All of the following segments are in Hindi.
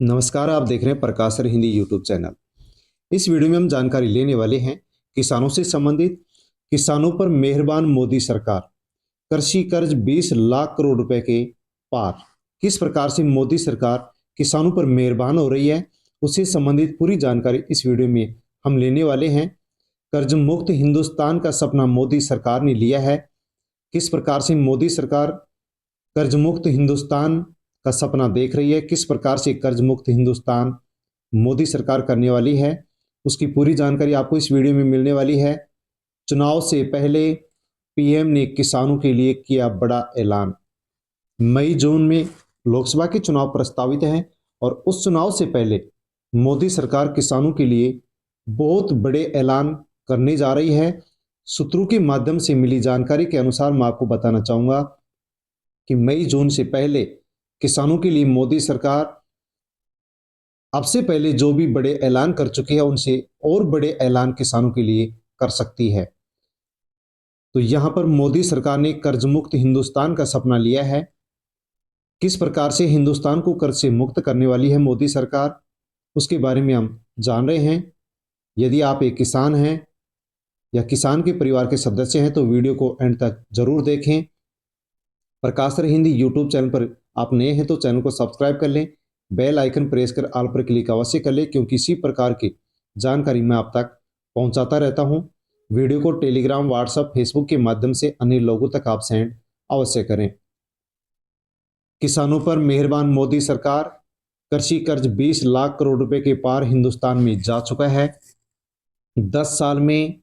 नमस्कार, आप देख रहे हैं प्रकाश सर हिंदी यूट्यूब चैनल। इस वीडियो में हम जानकारी लेने वाले हैं किसानों से संबंधित। किसानों पर मेहरबान मोदी सरकार, कृषि कर्ज 20 लाख करोड़ रुपए के पार। किस प्रकार से मोदी सरकार किसानों पर मेहरबान हो रही है, उससे संबंधित पूरी जानकारी इस वीडियो में हम लेने वाले हैं। कर्ज मुक्त हिंदुस्तान का सपना मोदी सरकार ने लिया है। किस प्रकार से मोदी सरकार कर्ज मुक्त हिंदुस्तान का सपना देख रही है, किस प्रकार से कर्ज मुक्त हिंदुस्तान मोदी सरकार करने वाली है, उसकी पूरी जानकारी आपको इस वीडियो में मिलने वाली है। चुनाव से पहले पीएम ने किसानों के लिए किया बड़ा ऐलान। मई जून में लोकसभा के चुनाव प्रस्तावित हैं और उस चुनाव से पहले मोदी सरकार किसानों के लिए बहुत बड़े ऐलान करने जा रही है। सूत्रों के माध्यम से मिली जानकारी के अनुसार मैं आपको बताना चाहूंगा कि मई जून से पहले किसानों के लिए मोदी सरकार अब से पहले जो भी बड़े ऐलान कर चुकी है उनसे और बड़े ऐलान किसानों के लिए कर सकती है। तो यहां पर मोदी सरकार ने कर्ज मुक्त हिंदुस्तान का सपना लिया है। किस प्रकार से हिंदुस्तान को कर्ज से मुक्त करने वाली है मोदी सरकार, उसके बारे में हम जान रहे हैं। यदि आप एक किसान हैं या किसान के परिवार के सदस्य हैं तो वीडियो को एंड तक जरूर देखें। प्रकाश सर हिंदी यूट्यूब चैनल पर आप नए हैं तो चैनल को सब्सक्राइब कर लें, बेल आइकन प्रेस कर ऑल पर क्लिक अवश्य कर लें, क्योंकि इसी प्रकार की जानकारी मैं आप तक पहुंचाता रहता हूं। वीडियो को टेलीग्राम, व्हाट्सएप, फेसबुक के माध्यम से अन्य लोगों तक आप सेंड अवश्य करें। किसानों पर मेहरबान मोदी सरकार, कृषि कर्ज 20 लाख करोड़ रुपए के पार हिंदुस्तान में जा चुका है। 10 साल में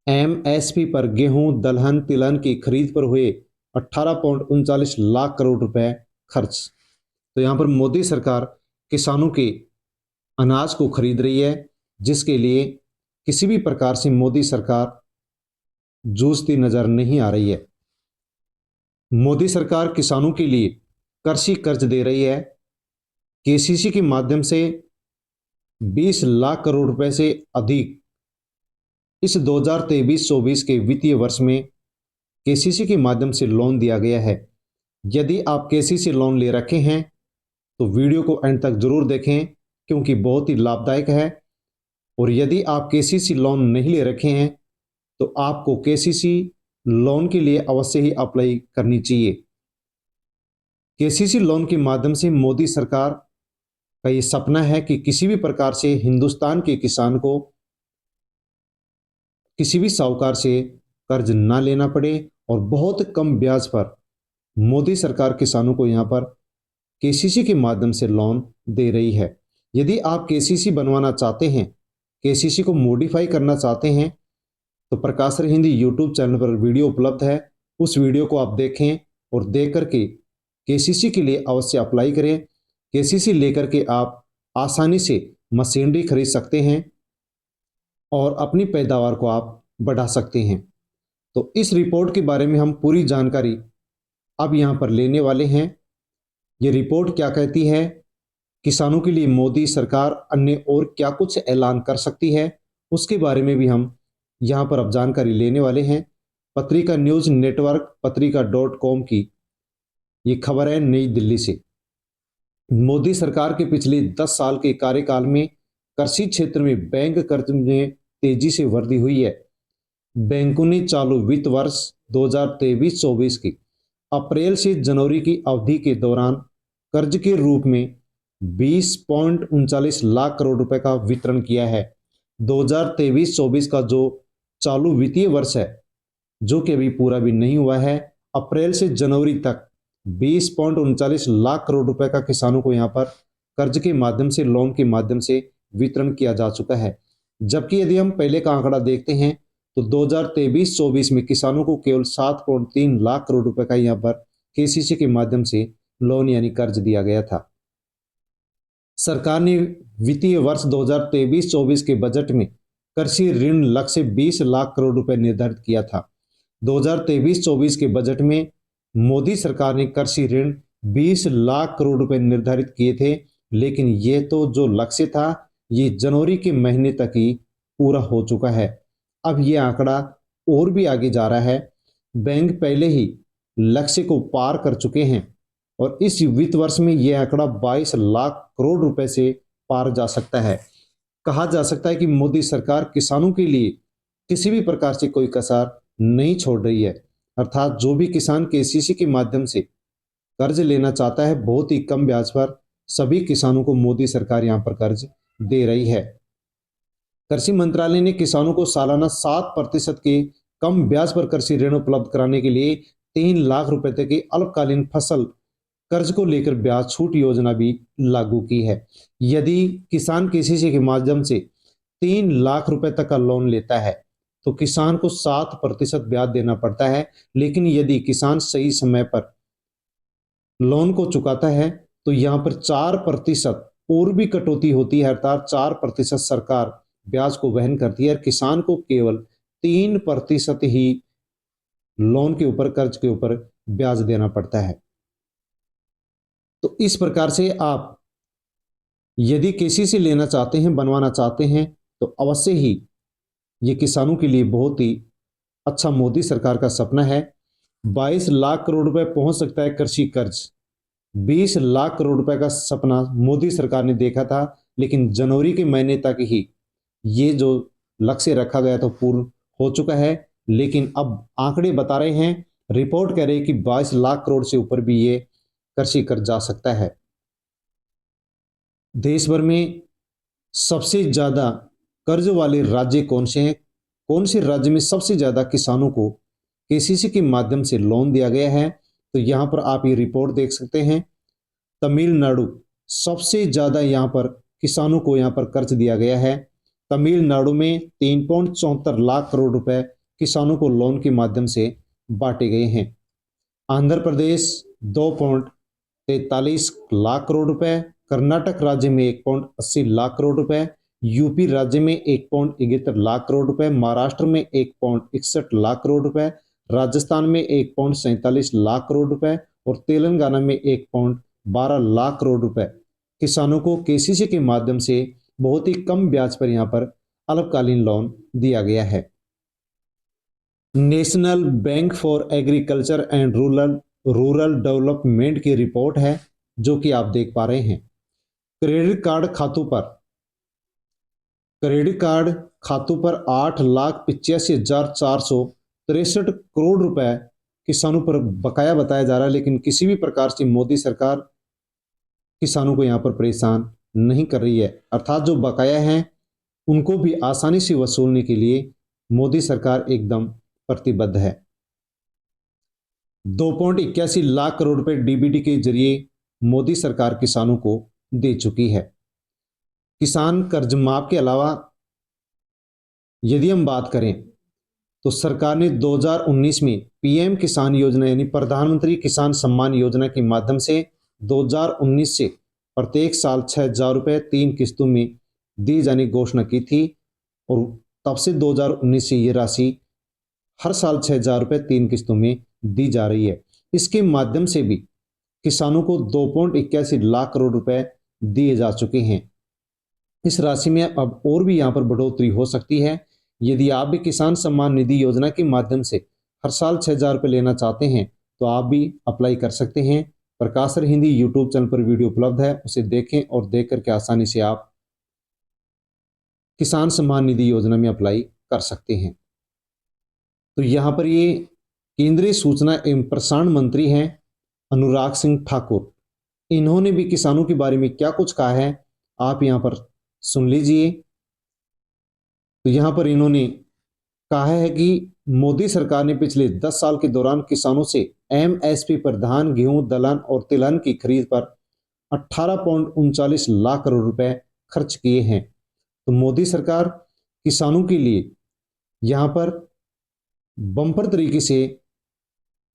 एमएसपी पर गेहूं, दलहन, तिलहन की खरीद पर हुए 18.39 लाख करोड़ रुपए खर्च। तो यहां पर मोदी सरकार किसानों के अनाज को खरीद रही है, जिसके लिए किसी भी प्रकार से मोदी सरकार जूझती नजर नहीं आ रही है। मोदी सरकार किसानों के लिए कृषि कर्ज दे रही है। केसीसी के माध्यम से 20 लाख करोड़ रुपए से अधिक इस 2023-24 के वित्तीय वर्ष में केसीसी के माध्यम से लोन दिया गया है। यदि आप केसीसी लोन ले रखे हैं तो वीडियो को एंड तक जरूर देखें, क्योंकि बहुत ही लाभदायक है। और यदि आप केसीसी लोन नहीं ले रखे हैं तो आपको केसीसी लोन के लिए अवश्य ही अप्लाई करनी चाहिए। केसीसी लोन के माध्यम से मोदी सरकार का ये सपना है कि किसी भी प्रकार से हिंदुस्तान के किसान को किसी भी साहूकार से कर्ज ना लेना पड़े और बहुत कम ब्याज पर मोदी सरकार किसानों को यहां पर केसीसी के माध्यम से लोन दे रही है। यदि आप केसीसी बनवाना चाहते हैं, केसीसी को मॉडिफाई करना चाहते हैं, तो प्रकाश सर हिंदी यूट्यूब चैनल पर वीडियो उपलब्ध है। उस वीडियो को आप देखें और देख करके केसीसी के लिए अवश्य अप्लाई करें। केसीसी लेकर के आप आसानी से मशीनरी खरीद सकते हैं और अपनी पैदावार को आप बढ़ा सकते हैं। तो इस रिपोर्ट के बारे में हम पूरी जानकारी अब यहाँ पर लेने वाले हैं। ये रिपोर्ट क्या कहती है, किसानों के लिए मोदी सरकार अन्य और क्या कुछ ऐलान कर सकती है, उसके बारे में भी हम यहाँ पर अब जानकारी लेने वाले हैं। पत्रिका न्यूज नेटवर्क पत्रिका.com की ये खबर है नई दिल्ली से। मोदी सरकार के पिछले 10 साल के कार्यकाल में कृषि क्षेत्र में बैंक कर्ज में तेजी से वृद्धि हुई है। बैंकों ने चालू वित्त वर्ष 2023-24 की अप्रैल से जनवरी की अवधि के दौरान कर्ज के रूप में 20.39 लाख करोड़ रुपए का वितरण किया है। 2023-24 का जो चालू वित्तीय वर्ष है, जो कि अभी पूरा भी नहीं हुआ है, अप्रैल से जनवरी तक 20.39 लाख करोड़ रुपए का किसानों को यहाँ पर कर्ज के माध्यम से, लोन के माध्यम से वितरण किया जा चुका है। जबकि यदि हम पहले का आंकड़ा देखते हैं तो 2023-24 में किसानों को केवल 7.3 लाख करोड़ रुपए का यहाँ पर केसीसी के माध्यम से लोन यानी कर्ज दिया गया था। सरकार ने वित्तीय वर्ष 2023-24 के बजट में कृषि ऋण लक्ष्य 20 लाख करोड़ रुपए निर्धारित किया था। 2023-24 के बजट में मोदी सरकार ने कृषि ऋण 20 लाख करोड़ रुपए निर्धारित किए थे, लेकिन ये तो जो लक्ष्य था ये जनवरी के महीने तक ही पूरा हो चुका है। अब ये आंकड़ा और भी आगे जा रहा है। बैंक पहले ही लक्ष्य को पार कर चुके हैं। और इस वित्त वर्ष में यह आंकड़ा 22 लाख करोड़ रुपए से पार जा सकता है। कहा जा सकता है कि मोदी सरकार किसानों के लिए किसी भी प्रकार से कोई कसर नहीं छोड़ रही है। अर्थात जो भी किसान केसीसी के माध्यम से कर्ज लेना चाहता है, बहुत ही कम ब्याज पर सभी किसानों को मोदी सरकार यहां पर कर्ज दे रही है। कृषि मंत्रालय ने किसानों को सालाना 7% के कम ब्याज पर कृषि ऋण उपलब्ध कराने के लिए 3 लाख रुपए तक की अल्पकालीन फसल कर्ज को लेकर ब्याज छूट योजना भी लागू की है। यदि किसान केसीसी के माध्यम से 3 लाख रुपए तक का लोन लेता है तो किसान को 7% ब्याज देना पड़ता है, लेकिन यदि किसान सही समय पर लोन को चुकाता है तो यहाँ पर 4% और भी कटौती होती है, अर्थात 4% सरकार ब्याज को वहन करती है और किसान को केवल 3% ही लोन के ऊपर, कर्ज के ऊपर ब्याज देना पड़ता है। तो इस प्रकार से आप यदि केसीसी लेना चाहते हैं, बनवाना चाहते हैं, तो अवश्य ही ये किसानों के लिए बहुत ही अच्छा मोदी सरकार का सपना है। 22 लाख करोड़ रुपए पहुंच सकता है कृषि कर्ज। 20 लाख करोड़ रुपए का सपना मोदी सरकार ने देखा था, लेकिन जनवरी के महीने तक ही ये जो लक्ष्य रखा गया था पूर्ण हो चुका है। लेकिन अब आंकड़े बता रहे हैं, रिपोर्ट कह रही है कि 22 लाख करोड़ से ऊपर भी ये कृषि कर्ज जा सकता है। देश भर में सबसे ज्यादा कर्ज वाले राज्य कौन से हैं? कौन से राज्य में सबसे ज्यादा किसानों को केसीसी के माध्यम से लोन दिया गया है? तो यहां पर आप ये रिपोर्ट देख सकते हैं। तमिलनाडु सबसे ज्यादा यहां पर किसानों को यहां पर कर्ज दिया गया है। तमिलनाडु में 3.74 लाख करोड़ रुपए किसानों को लोन के माध्यम से बांटे गए हैं। आंध्र प्रदेश 2.43 लाख करोड़ रुपए, कर्नाटक राज्य में 1.80 लाख करोड़ रुपए, यूपी राज्य में 1.71 लाख करोड़ रुपए, महाराष्ट्र में 1.61 लाख करोड़ रुपए, राजस्थान में 1.47 लाख करोड़ रुपए और तेलंगाना में 1.12 लाख करोड़ रुपए किसानों को केसीसी के माध्यम से बहुत ही कम ब्याज पर यहां पर अल्पकालीन लोन दिया गया है। National bank for agriculture and rural development की रिपोर्ट है जो कि आप देख पा रहे हैं। क्रेडिट कार्ड खातों पर 8,85,463 करोड़ रुपए किसानों पर बकाया बताया जा रहा है, लेकिन किसी भी प्रकार से मोदी सरकार किसानों को यहां पर परेशान नहीं कर रही है। अर्थात जो बकाया हैं उनको भी आसानी से वसूलने के लिए मोदी सरकार एकदम प्रतिबद्ध है। 2.81 लाख करोड़ रुपए डीबीटी के जरिए मोदी सरकार किसानों को दे चुकी है। किसान कर्ज माफ के अलावा यदि हम बात करें तो सरकार ने 2019 में पीएम किसान योजना यानी प्रधानमंत्री किसान सम्मान योजना के माध्यम से 2019 से प्रत्येक साल 6,000 रुपए 3 किस्तों में दी जाने की घोषणा की थी और तब से 2019 से ये राशि हर साल 6,000 रुपए 3 किस्तों में दी जा रही है। इसके माध्यम से भी किसानों को 2.81 लाख करोड़ रुपए दिए जा चुके हैं। इस राशि में अब और भी यहाँ पर बढ़ोतरी हो सकती है। यदि आप भी किसान सम्मान निधि योजना के माध्यम से हर साल 6,000 रुपये लेना चाहते हैं तो आप भी अप्लाई कर सकते हैं। प्रकाश सर हिंदी यूट्यूब चैनल पर वीडियो उपलब्ध है, उसे देखें और देख करके आसानी से आप किसान सम्मान निधि योजना में अप्लाई कर सकते हैं। तो यहाँ पर ये केंद्रीय सूचना एवं प्रसारण मंत्री हैं अनुराग सिंह ठाकुर, इन्होंने भी किसानों के बारे में क्या कुछ कहा है आप यहाँ पर सुन लीजिए। तो यहाँ पर इन्होंने कहा है कि मोदी सरकार ने पिछले 10 साल के दौरान किसानों से एमएसपी पर धान, गेहूं, दलहन और तिलहन की खरीद पर 18.39 लाख करोड़ रुपए खर्च किए हैं। तो मोदी सरकार किसानों के लिए यहाँ पर बम्पर तरीके से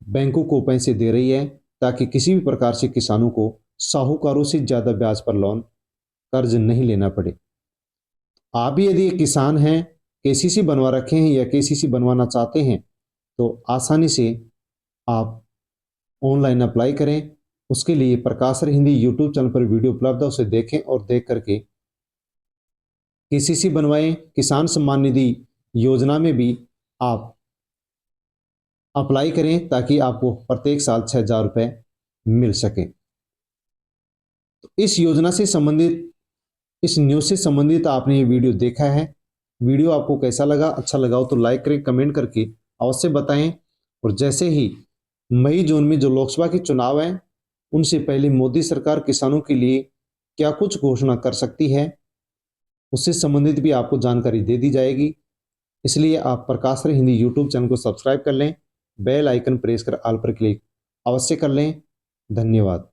बैंकों को पैसे दे रही है ताकि किसी भी प्रकार से किसानों को साहूकारों से ज्यादा ब्याज पर लोन कर्ज नहीं लेना पड़े। आप भी यदि किसान हैं, केसीसी बनवा रखे हैं या केसीसी बनवाना चाहते हैं तो आसानी से आप ऑनलाइन अप्लाई करें। उसके लिए प्रकाश सर हिंदी यूट्यूब चैनल पर वीडियो उपलब्ध है, उसे देखें और देख करके केसीसी बनवाएं। किसान सम्मान निधि योजना में भी आप अप्लाई करें ताकि आपको प्रत्येक साल 6,000 रुपये मिल सके। तो इस योजना से संबंधित, इस न्यूज़ से संबंधित आपने ये वीडियो देखा है। वीडियो आपको कैसा लगा? अच्छा लगा हो तो लाइक करें, कमेंट करके अवश्य बताएं। और जैसे ही मई जून में जो लोकसभा के चुनाव हैं, उनसे पहले मोदी सरकार किसानों के लिए क्या कुछ घोषणा कर सकती है, उससे संबंधित भी आपको जानकारी दे दी जाएगी। इसलिए आप प्रकाश हिंदी यूट्यूब चैनल को सब्सक्राइब कर लें, बेल आइकन प्रेस कर ऑल पर क्लिक अवश्य कर लें। धन्यवाद।